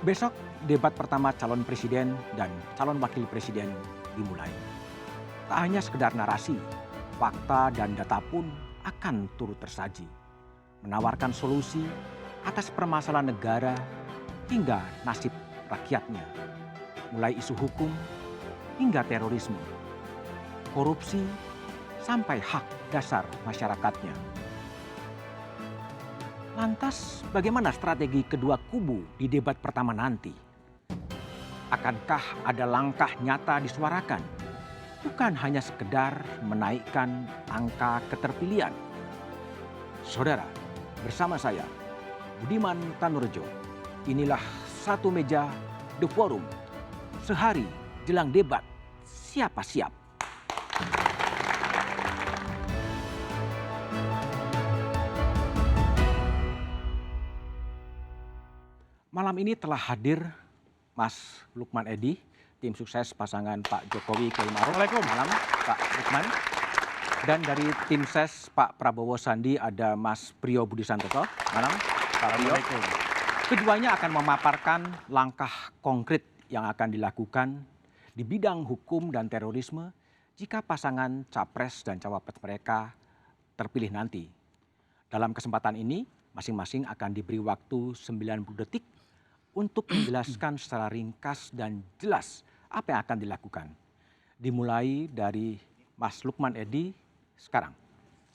Besok debat pertama calon presiden dan calon wakil presiden dimulai. Tak hanya sekedar narasi, fakta dan data pun akan turut tersaji. Menawarkan solusi atas permasalahan negara hingga nasib rakyatnya. Mulai isu hukum hingga terorisme, korupsi sampai hak dasar masyarakatnya. Lantas bagaimana strategi kedua kubu di debat pertama nanti? Akankah ada langkah nyata disuarakan? Bukan hanya sekedar menaikkan angka keterpilihan. Saudara, bersama saya Budiman Tanurjo, inilah Satu Meja The Forum. Sehari jelang debat, siapa siap? Malam ini telah hadir Mas Lukman Edy, tim sukses pasangan Pak Jokowi Kiai Ma'ruf. Assalamualaikum. Malam Pak Lukman. Dan dari tim ses Pak Prabowo Sandi ada Mas Priyo Budi Santoso. Malam Pak Priyo. Keduanya akan memaparkan langkah konkret yang akan dilakukan di bidang hukum dan terorisme jika pasangan capres dan cawapres mereka terpilih nanti. Dalam kesempatan ini masing-masing akan diberi waktu 90 detik untuk menjelaskan secara ringkas dan jelas apa yang akan dilakukan. Dimulai dari Mas Lukman Edy sekarang.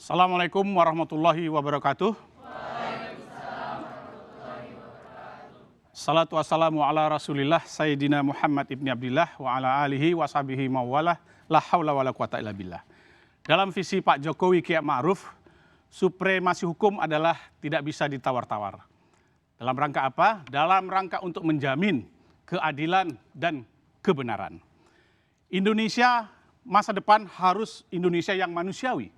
Assalamualaikum warahmatullahi wabarakatuh. Salatu wassalamu ala rasulillah Sayyidina Muhammad ibni Abdillah wa ala alihi wa sahbihi mawalah la hawla wa la quwata illa billah. Dalam visi Pak Jokowi Kiai Ma'ruf, supremasi hukum adalah tidak bisa ditawar-tawar. Dalam rangka apa? Dalam rangka untuk menjamin keadilan dan kebenaran. Indonesia masa depan harus Indonesia yang manusiawi.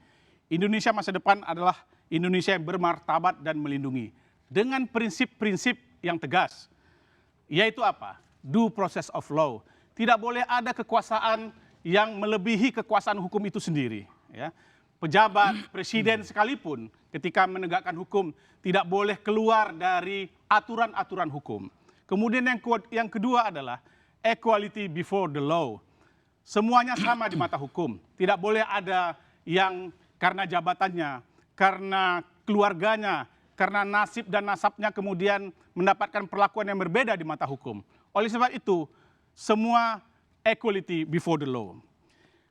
Indonesia masa depan adalah Indonesia yang bermartabat dan melindungi. Dengan prinsip-prinsip yang tegas. Yaitu apa? Due process of law. Tidak boleh ada kekuasaan yang melebihi kekuasaan hukum itu sendiri. Ya. Pejabat, presiden sekalipun ketika menegakkan hukum tidak boleh keluar dari aturan-aturan hukum. Kemudian yang kedua adalah equality before the law. Semuanya sama di mata hukum. Tidak boleh ada yang karena jabatannya, karena keluarganya, karena nasib dan nasabnya kemudian mendapatkan perlakuan yang berbeda di mata hukum. Oleh sebab itu, semua equality before the law.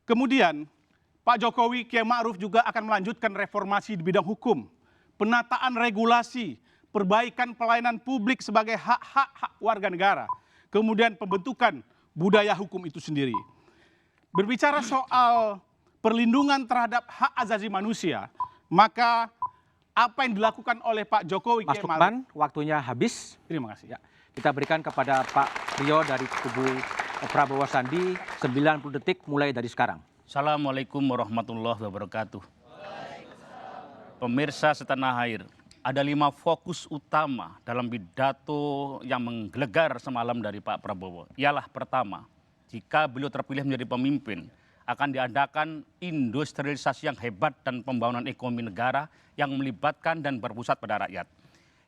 Kemudian, Pak Jokowi Kiai Ma'ruf juga akan melanjutkan reformasi di bidang hukum, penataan regulasi, perbaikan pelayanan publik sebagai hak warga negara, kemudian pembentukan budaya hukum itu sendiri. Berbicara soal perlindungan terhadap hak asasi manusia, maka apa yang dilakukan oleh Pak Jokowi Mas Kiai Lukman, waktunya habis. Terima kasih. Ya, kita berikan kepada Pak Priyo dari kubu Prabowo Sandi 90 detik mulai dari sekarang. Assalamualaikum warahmatullahi wabarakatuh. Pemirsa setanah air, ada 5 fokus utama dalam pidato yang menggelegar semalam dari Pak Prabowo. Ialah pertama, jika beliau terpilih menjadi pemimpin, akan diadakan industrialisasi yang hebat dan pembangunan ekonomi negara yang melibatkan dan berpusat pada rakyat.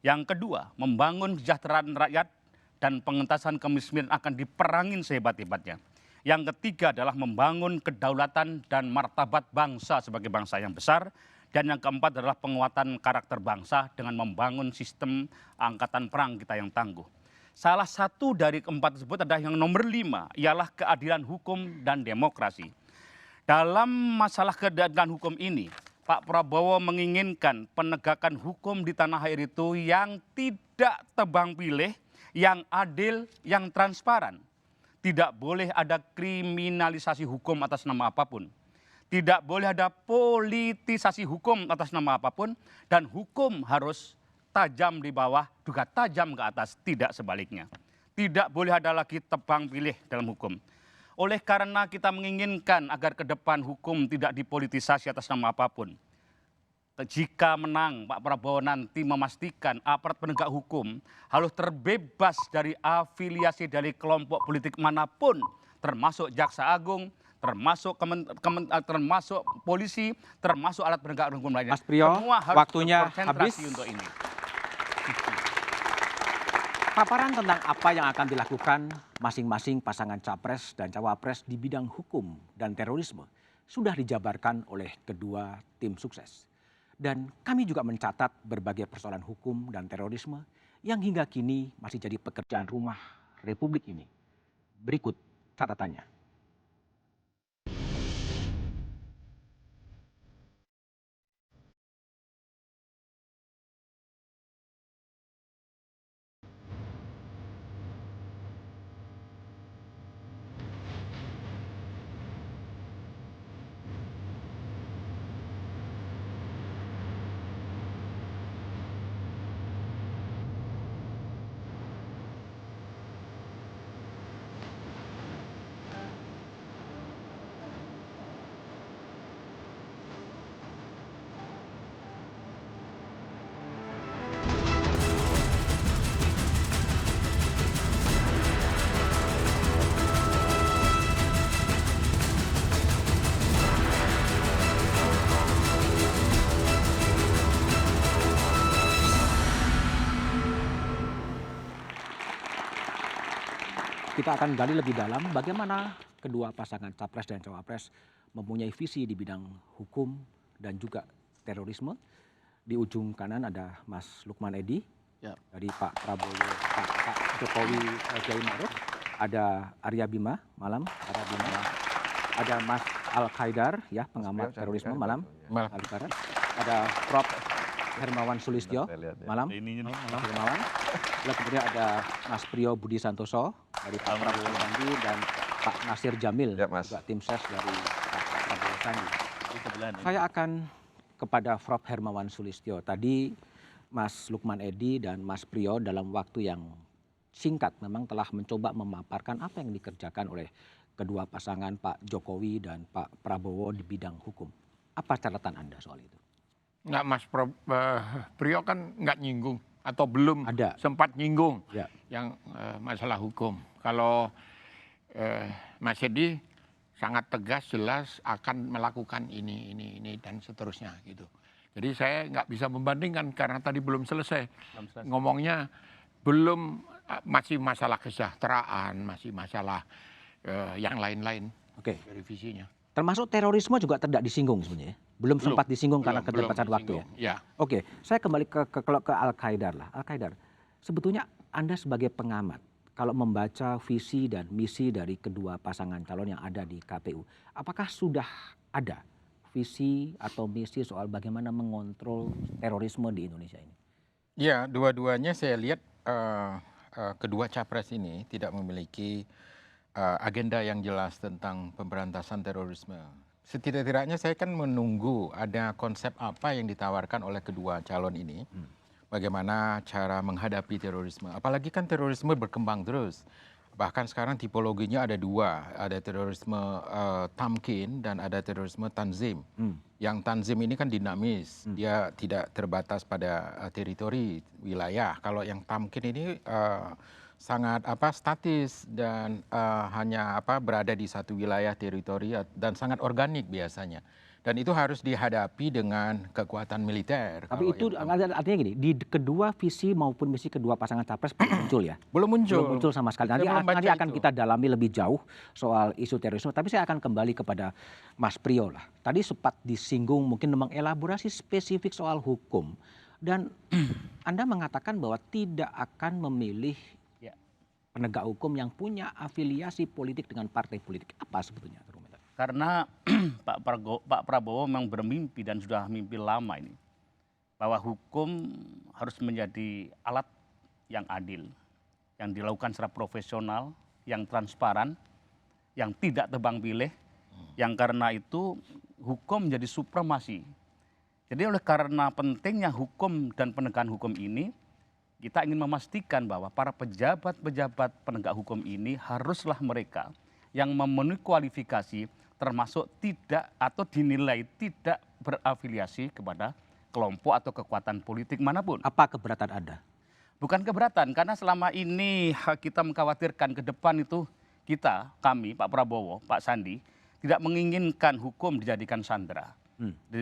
Yang kedua, membangun kesejahteraan rakyat dan pengentasan kemiskinan akan diperangin sehebat-hebatnya. Yang ketiga adalah membangun kedaulatan dan martabat bangsa sebagai bangsa yang besar. Dan yang keempat adalah penguatan karakter bangsa dengan membangun sistem angkatan perang kita yang tangguh. Salah satu dari keempat tersebut adalah yang nomor 5, ialah keadilan hukum dan demokrasi. Dalam masalah keadilan hukum ini, Pak Prabowo menginginkan penegakan hukum di tanah air itu yang tidak tebang pilih, yang adil, yang transparan. Tidak boleh ada kriminalisasi hukum atas nama apapun. Tidak boleh ada politisasi hukum atas nama apapun. Dan hukum harus tajam di bawah, juga tajam ke atas, tidak sebaliknya. Tidak boleh ada lagi tebang pilih dalam hukum. Oleh karena kita menginginkan agar ke depan hukum tidak dipolitisasi atas nama apapun. Jika menang, Pak Prabowo nanti memastikan aparat penegak hukum harus terbebas dari afiliasi dari kelompok politik manapun, termasuk Jaksa Agung, termasuk polisi, termasuk alat penegak hukum lainnya. Mas Priyo, semua harus waktunya berkonsentrasi habis. untuk ini. Paparan tentang apa yang akan dilakukan masing-masing pasangan capres dan cawapres di bidang hukum dan terorisme sudah dijabarkan oleh kedua tim sukses. Dan kami juga mencatat berbagai persoalan hukum dan terorisme yang hingga kini masih jadi pekerjaan rumah Republik ini. Berikut catatannya. Kita akan gali lebih dalam bagaimana kedua pasangan capres dan cawapres mempunyai visi di bidang hukum dan juga terorisme. Di ujung kanan ada Mas Lukman Edy, dari Pak Prabowo, Pak Jokowi Kiai Ma'ruf. Ada Arya Bima, malam. Arya Bima. Ada Mas Al-Qaidar, ya, pengamat terorisme, malam. Al-Qaidar. Ada Prof. Hermawan Sulistyo, malam. Malam Hermawan. Lalu kemudian ada Mas Priyo Budi Santoso dari Pak Prabowo Sandi dan Pak Nasir Jamil, juga tim ses dari Pak Prabowo Sandi. Saya akan kepada Prof. Hermawan Sulistyo. Tadi Mas Lukman Edy dan Mas Priyo dalam waktu yang singkat memang telah mencoba memaparkan apa yang dikerjakan oleh kedua pasangan Pak Jokowi dan Pak Prabowo di bidang hukum. Apa catatan Anda soal itu? Nggak, Mas Priyo kan nggak nyinggung atau belum Ada. sempat nyinggung Ya. yang masalah hukum. Kalau Mas Edy sangat tegas, jelas akan melakukan ini dan seterusnya gitu. Jadi saya nggak bisa membandingkan karena tadi belum selesai. Ngomongnya belum, masih masalah kesejahteraan, masih masalah yang lain-lain. Oke. Dari visinya. Termasuk terorisme juga tidak disinggung sebenarnya. Belum sempat disinggung karena keterbatasan waktu ya. Ya. Oke, saya kembali ke Al-Qaidar lah. Al-Qaidar, sebetulnya Anda sebagai pengamat, kalau membaca visi dan misi dari kedua pasangan calon yang ada di KPU, apakah sudah ada visi atau misi soal bagaimana mengontrol terorisme di Indonesia ini? Ya, dua-duanya saya lihat kedua capres ini tidak memiliki agenda yang jelas tentang pemberantasan terorisme. Setidak-tidaknya saya kan menunggu ada konsep apa yang ditawarkan oleh kedua calon ini. Bagaimana cara menghadapi terorisme. Apalagi kan terorisme berkembang terus. Bahkan sekarang tipologinya ada dua. Ada terorisme tamkin dan ada terorisme tanzim. Yang tanzim ini kan dinamis. Dia tidak terbatas pada teritori wilayah. Kalau yang tamkin ini sangat statis dan hanya berada di satu wilayah teritori dan sangat organik biasanya. Dan itu harus dihadapi dengan kekuatan militer. Tapi itu artinya gini, di kedua visi maupun misi kedua pasangan capres belum muncul ya? Belum muncul. Belum muncul sama sekali. Nanti akan kita dalami lebih jauh soal isu terorisme. Tapi saya akan kembali kepada Mas Priyo lah. Tadi sempat disinggung mungkin mengelaborasi spesifik soal hukum. Dan Anda mengatakan bahwa tidak akan memilih penegak hukum yang punya afiliasi politik dengan partai politik. Apa sebetulnya? Karena Pak Prabowo memang bermimpi dan sudah mimpi lama ini bahwa hukum harus menjadi alat yang adil, yang dilakukan secara profesional, yang transparan, yang tidak tebang pilih, yang karena itu hukum menjadi supremasi. Jadi oleh karena pentingnya hukum dan penegakan hukum ini, kita ingin memastikan bahwa para pejabat-pejabat penegak hukum ini haruslah mereka yang memenuhi kualifikasi termasuk tidak atau dinilai tidak berafiliasi kepada kelompok atau kekuatan politik manapun. Apa keberatan Anda? Bukan keberatan, karena selama ini kita mengkhawatirkan ke depan itu kami, Pak Prabowo, Pak Sandi, tidak menginginkan hukum dijadikan sandera.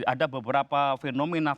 Ada beberapa fenomena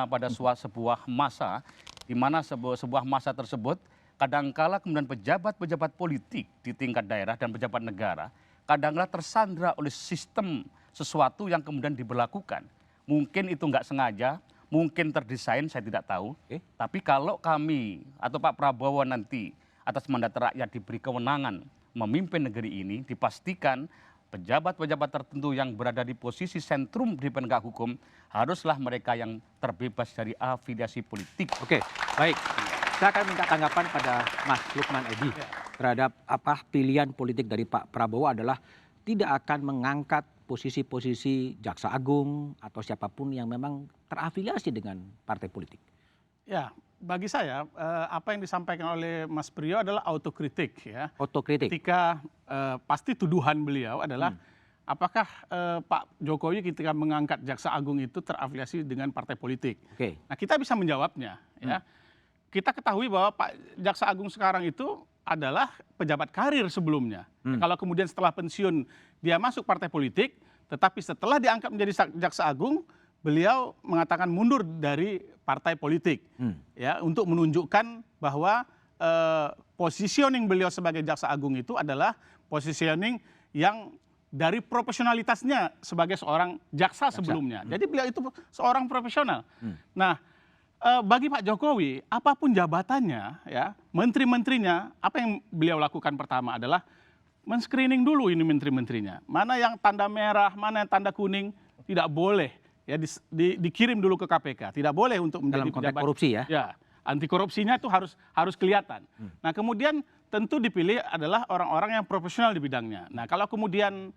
pada sebuah masa, di mana sebuah masa tersebut kadangkala kemudian pejabat-pejabat politik di tingkat daerah dan pejabat negara kadangkala tersandra oleh sistem sesuatu yang kemudian diberlakukan. Mungkin itu nggak sengaja, mungkin terdesain, saya tidak tahu. Tapi kalau kami atau Pak Prabowo nanti atas mandat rakyat diberi kewenangan memimpin negeri ini, dipastikan pejabat-pejabat tertentu yang berada di posisi sentrum di penegak hukum haruslah mereka yang terbebas dari afiliasi politik. Oke, baik. Saya akan minta tanggapan pada Mas Lukman Edy terhadap pilihan politik dari Pak Prabowo adalah tidak akan mengangkat posisi-posisi jaksa agung atau siapapun yang memang terafiliasi dengan partai politik. Ya, bagi saya apa yang disampaikan oleh Mas Priyo adalah autokritik ya. Otokritik. Ketika pasti tuduhan beliau adalah apakah Pak Jokowi ketika mengangkat jaksa agung itu terafiliasi dengan partai politik. Oke. Nah, kita bisa menjawabnya ya. Kita ketahui bahwa Pak Jaksa Agung sekarang itu adalah pejabat karir sebelumnya. Kalau kemudian setelah pensiun dia masuk partai politik, tetapi setelah diangkat menjadi Jaksa Agung, beliau mengatakan mundur dari partai politik, ya, untuk menunjukkan bahwa positioning beliau sebagai Jaksa Agung itu adalah positioning yang dari profesionalitasnya sebagai seorang jaksa sebelumnya. Jadi beliau itu seorang profesional. Nah, bagi Pak Jokowi, apapun jabatannya, ya, menteri-menterinya, apa yang beliau lakukan pertama adalah men-screening dulu ini menteri-menterinya. Mana yang tanda merah, mana yang tanda kuning, tidak boleh ya dikirim dulu ke KPK. Tidak boleh untuk menjadi Dalam konteks pejabat korupsi ya. Ya, anti korupsinya itu harus kelihatan. Nah, kemudian tentu dipilih adalah orang-orang yang profesional di bidangnya. Nah, kalau kemudian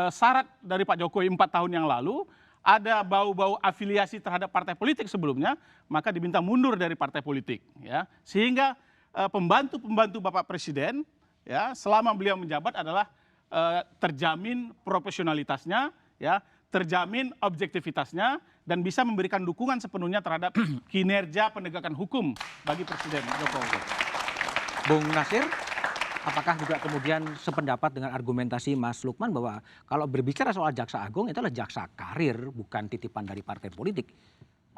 syarat dari Pak Jokowi 4 tahun yang lalu ada bau-bau afiliasi terhadap partai politik sebelumnya, maka diminta mundur dari partai politik, ya. Sehingga pembantu-pembantu Bapak Presiden, ya, selama beliau menjabat adalah terjamin profesionalitasnya, ya, terjamin objektivitasnya, dan bisa memberikan dukungan sepenuhnya terhadap kinerja penegakan hukum bagi Presiden Jokowi. Bung Nasir, apakah juga kemudian sependapat dengan argumentasi Mas Lukman bahwa kalau berbicara soal Jaksa Agung itu adalah jaksa karir, bukan titipan dari partai politik?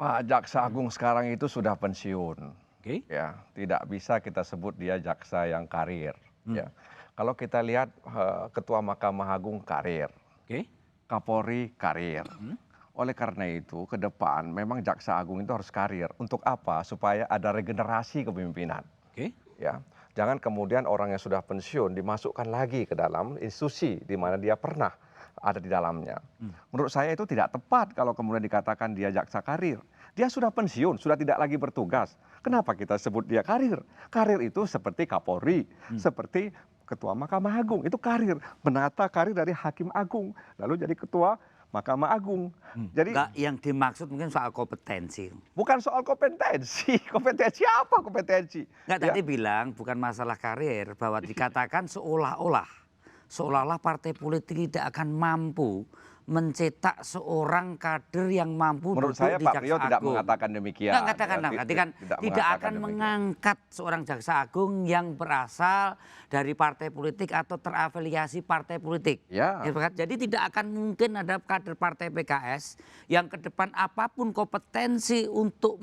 Pak Jaksa Agung sekarang itu sudah pensiun. Oke. Ya, tidak bisa kita sebut dia jaksa yang karir. Ya, kalau kita lihat Ketua Mahkamah Agung karir, Oke. Kapolri karir. Oleh karena itu, ke depan memang Jaksa Agung itu harus karir. Untuk apa? Supaya ada regenerasi kepemimpinan. Oke. Ya, jangan kemudian orang yang sudah pensiun dimasukkan lagi ke dalam institusi di mana dia pernah ada di dalamnya. Menurut saya itu tidak tepat kalau kemudian dikatakan dia jaksa karir. Dia sudah pensiun, sudah tidak lagi bertugas. Kenapa kita sebut dia karir? Karir itu seperti Kapolri, seperti Ketua Mahkamah Agung. Itu karir, menata karir dari Hakim Agung, lalu jadi Ketua Mahkamah Agung. Jadi Enggak, yang dimaksud mungkin soal kompetensi. bukan soal kompetensi. Kompetensi apa kompetensi? Enggak, Ya. tadi bilang bukan masalah karir, bahwa dikatakan seolah-olah partai politik tidak akan mampu mencetak seorang kader yang mampu Menurut duduk saya di Pak Jaksa Priyo tidak Agung. mengatakan demikian. Enggak, katakan Ya, nanti kan tidak mengatakan akan demikian. mengangkat seorang Jaksa Agung yang berasal dari partai politik atau terafiliasi partai politik. Ya. Gitu kan? Jadi tidak akan mungkin ada kader partai PKS yang ke depan apapun kompetensi untuk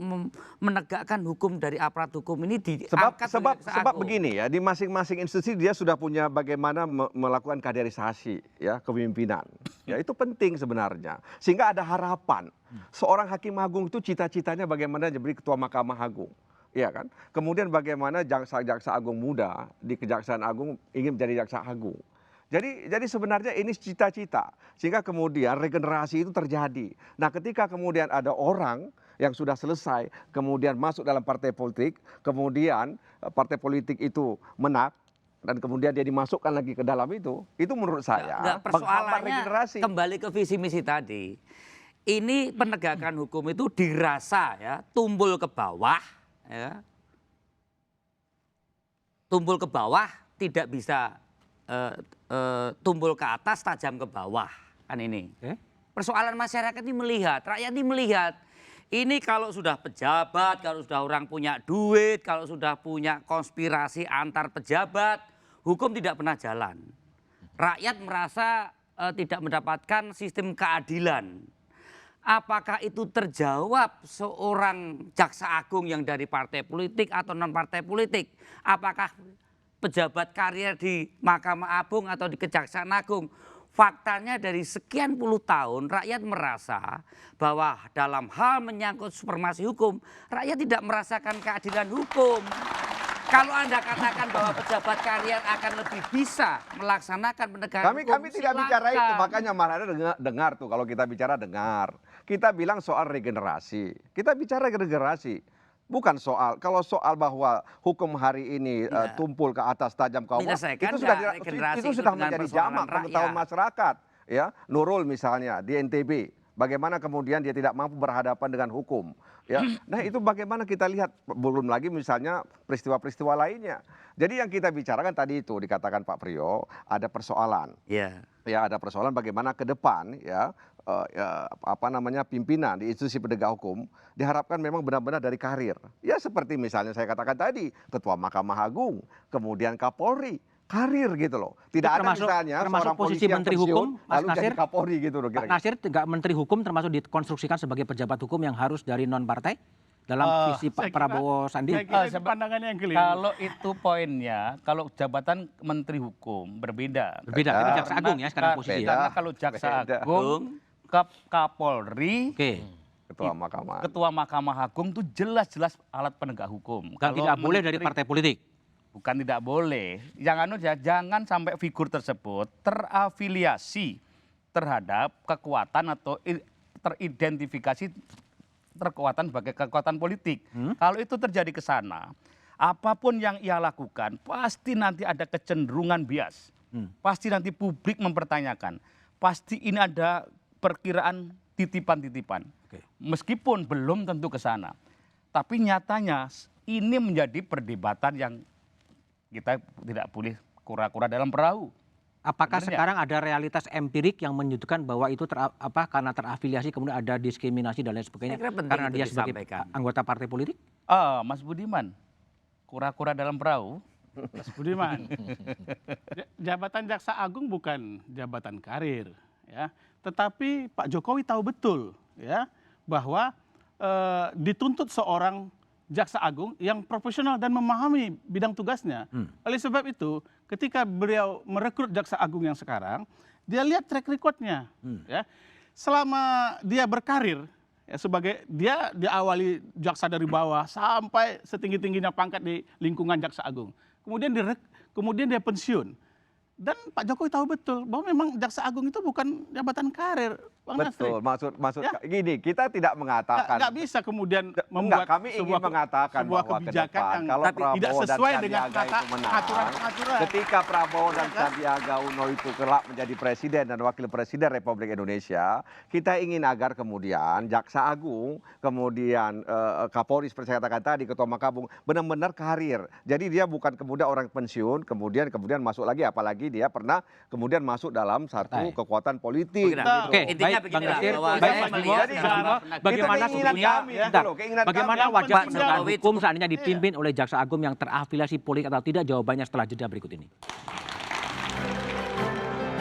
menegakkan hukum dari aparat hukum ini diangkat oleh Jaksa Sebab Agung. begini ya, di masing-masing institusi dia sudah punya bagaimana melakukan kaderisasi ya kepemimpinan. Ya itu penting sebenarnya. Sehingga ada harapan. Seorang hakim agung itu cita-citanya bagaimana jadi ketua Mahkamah Agung. Iya kan? Kemudian bagaimana jaksa agung muda di Kejaksaan Agung ingin menjadi jaksa agung. Jadi sebenarnya ini cita-cita. Sehingga kemudian regenerasi itu terjadi. Nah, ketika kemudian ada orang yang sudah selesai kemudian masuk dalam partai politik, kemudian partai politik itu menang dan kemudian dia dimasukkan lagi ke dalam itu menurut saya Enggak, menghambat persoalannya regenerasi. kembali ke visi misi tadi. Ini penegakan hukum itu dirasa ya tumbul ke bawah, ya. Tumbul ke bawah tidak bisa tumbul ke atas tajam ke bawah kan ini. Persoalan masyarakat ini melihat, rakyat ini melihat. Ini kalau sudah pejabat, kalau sudah orang punya duit, kalau sudah punya konspirasi antar pejabat, hukum tidak pernah jalan. Rakyat merasa tidak mendapatkan sistem keadilan. apakah itu terjawab seorang jaksa agung yang dari partai politik atau non partai politik? Apakah pejabat karir di Mahkamah Agung atau di Kejaksaan Agung? Faktanya dari sekian puluh tahun rakyat merasa bahwa dalam hal menyangkut supremasi hukum, rakyat tidak merasakan keadilan hukum. Kalau Anda katakan bahwa pejabat karir akan lebih bisa melaksanakan penegakan hukum, Kami tidak bicara itu, makanya Marana dengar tuh kalau kita bicara dengar. Kita bilang soal regenerasi, kita bicara regenerasi. Bukan soal, kalau soal bahwa hukum hari ini tumpul ke atas tajam ke bawah, itu sudah menjadi jamak pengetahuan masyarakat. Ya, Nurul misalnya di NTB, bagaimana kemudian dia tidak mampu berhadapan dengan hukum. Ya, nah itu bagaimana kita lihat, belum lagi misalnya peristiwa-peristiwa lainnya. Jadi yang kita bicarakan tadi itu dikatakan Pak Priyo, ada persoalan. Ya. Ya, ada persoalan bagaimana ke depan ya. Pimpinan di institusi penegak hukum diharapkan memang benar-benar dari karir. Ya seperti misalnya saya katakan tadi, Ketua Mahkamah Agung, kemudian Kapolri, karir gitu loh. Tidak ada misalnya termasuk seorang posisi polisi yang Menteri pensiun, Hukum, Mas lalu jadi Nasir? Kapolri gitu loh Pak kira-kira. Nasir, nggak Menteri Hukum termasuk dikonstruksikan sebagai pejabat hukum yang harus dari non partai dalam visi Pak saya kira- Prabowo Sandi? Saya kira itu pandangannya yang keliru. Kalau itu poinnya, kalau jabatan Menteri Hukum berbeda. Berbeda, itu Jaksa Agung ya sekarang posisi ya. Karena kalau Jaksa Beda. Agung, Kapolri, Oke. Ketua Mahkamah. Ketua Mahkamah Agung itu jelas-jelas alat penegak hukum. Dan Kalau tidak boleh dari menteri- partai politik. Bukan tidak boleh. Jangan sampai figur tersebut terafiliasi terhadap kekuatan atau teridentifikasi kekuatan sebagai kekuatan politik. Kalau itu terjadi ke sana, apapun yang ia lakukan pasti nanti ada kecenderungan bias. Pasti nanti publik mempertanyakan. Pasti ini ada perkiraan titipan-titipan. Oke. Meskipun belum tentu ke sana. Tapi nyatanya ini menjadi perdebatan yang kita tidak boleh kura-kura dalam perahu. Apakah Sebenarnya. sekarang ada realitas empirik yang menunjukkan bahwa itu karena terafiliasi kemudian ada diskriminasi dan lain sebagainya Saya kira penting karena itu dia sebagai disampaikan. anggota partai politik? Mas Budiman, kura-kura dalam perahu. Mas Budiman, jabatan Jaksa Agung bukan jabatan karir, ya. Tetapi Pak Jokowi tahu betul, ya, bahwa dituntut seorang Jaksa Agung yang profesional dan memahami bidang tugasnya. Oleh sebab itu, ketika beliau merekrut Jaksa Agung yang sekarang, dia lihat track record-nya, ya. Selama dia berkarir, ya, sebagai dia diawali jaksa dari bawah sampai setinggi-tingginya pangkat di lingkungan Jaksa Agung. Kemudian dia pensiun. Dan Pak Jokowi tahu betul bahwa memang Jaksa Agung itu bukan jabatan karir, Bang Nasri. Betul, maksud Ya. gini, kita tidak mengatakan. Nggak bisa kemudian membuat kami ingin mengatakan sebuah bahwa ke kebijakan depan, yang kalau tidak Prabowo dan sesuai dengan Sandiaga itu menang, aturan-aturan. ketika Prabowo dan Sandiaga Uno itu kelak menjadi presiden dan wakil presiden Republik Indonesia, kita ingin agar kemudian Jaksa Agung, kemudian Kapolri seperti saya katakan tadi, Ketua Mahkamah Agung, benar-benar karir. Jadi dia bukan kemudian orang pensiun, kemudian masuk lagi, apalagi dia pernah kemudian masuk dalam satu kekuatan politik. Oke, Intinya baik, begini Bang lah, Nasir, bahwa baik, saya Mas Bimo, melihat Mas sekarang Bimo, bagaimana keinginan sebetulnya, kami, gitu bentar, loh, keinginan bagaimana kami. wajah Pak penegakan Jokowi hukum seandainya dipimpin oleh Jaksa Agung yang terafiliasi politik atau tidak, jawabannya setelah jeda berikut ini.